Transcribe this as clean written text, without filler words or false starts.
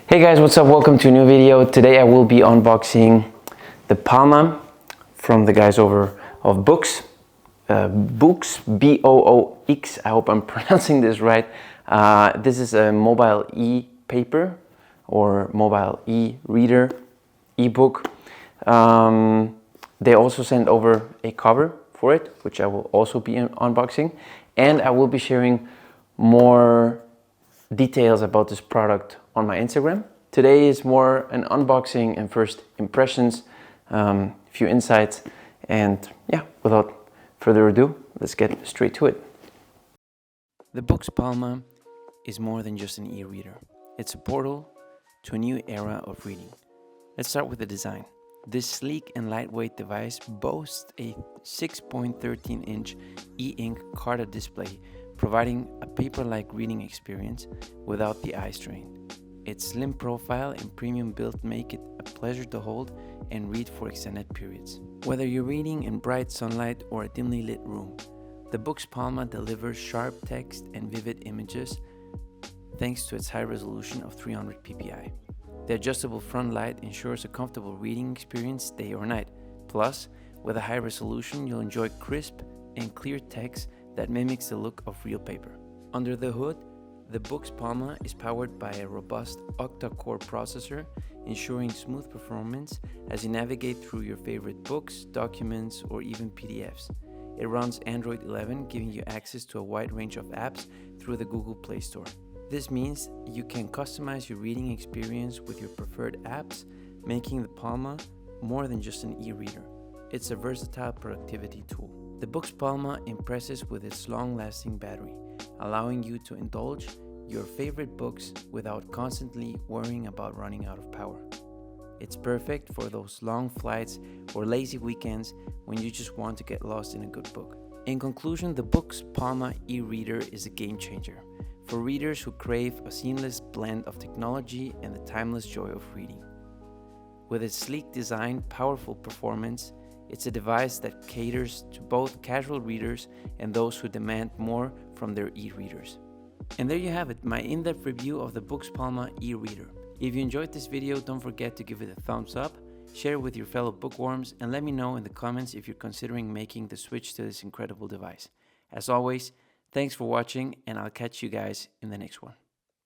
Hey guys, what's up? Welcome to a new video. Today I will be unboxing the Palma from the guys over of BOOX. BOOX, B-O-O-X. I hope I'm pronouncing this right. This is a mobile e-paper or mobile e-reader, e-book. They also sent over a cover for it, which I will also be unboxing. And I will be sharing more details about this product on my Instagram. Today is more an unboxing and first impressions, few insights, and yeah, without further ado, let's get straight to it. The BOOX Palma is more than just an e-reader. It's a portal to a new era of reading. Let's start with the design. This sleek and lightweight device boasts a 6.13-inch e-ink carded display, providing a paper-like reading experience without the eye strain. Its slim profile and premium build make it a pleasure to hold and read for extended periods. Whether you're reading in bright sunlight or a dimly lit room, the BOOX Palma delivers sharp text and vivid images thanks to its high resolution of 300 ppi. The adjustable front light ensures a comfortable reading experience day or night. Plus, with a high resolution, you'll enjoy crisp and clear text that mimics the look of real paper. Under the hood, the BOOX Palma is powered by a robust octa-core processor, ensuring smooth performance as you navigate through your favorite books, documents, or even PDFs. It runs Android 11, giving you access to a wide range of apps through the Google Play Store. This means you can customize your reading experience with your preferred apps, making the Palma more than just an e-reader. It's a versatile productivity tool. The BOOX Palma impresses with its long-lasting battery, allowing you to indulge your favorite books without constantly worrying about running out of power. It's perfect for those long flights or lazy weekends when you just want to get lost in a good book. In conclusion, the BOOX Palma e-reader is a game changer for readers who crave a seamless blend of technology and the timeless joy of reading. With its sleek design, powerful performance, it's a device that caters to both casual readers and those who demand more from their e-readers. And there you have it, my in-depth review of the BOOX Palma e-reader. If you enjoyed this video, don't forget to give it a thumbs up, share it with your fellow bookworms, and let me know in the comments if you're considering making the switch to this incredible device. As always, thanks for watching, and I'll catch you guys in the next one.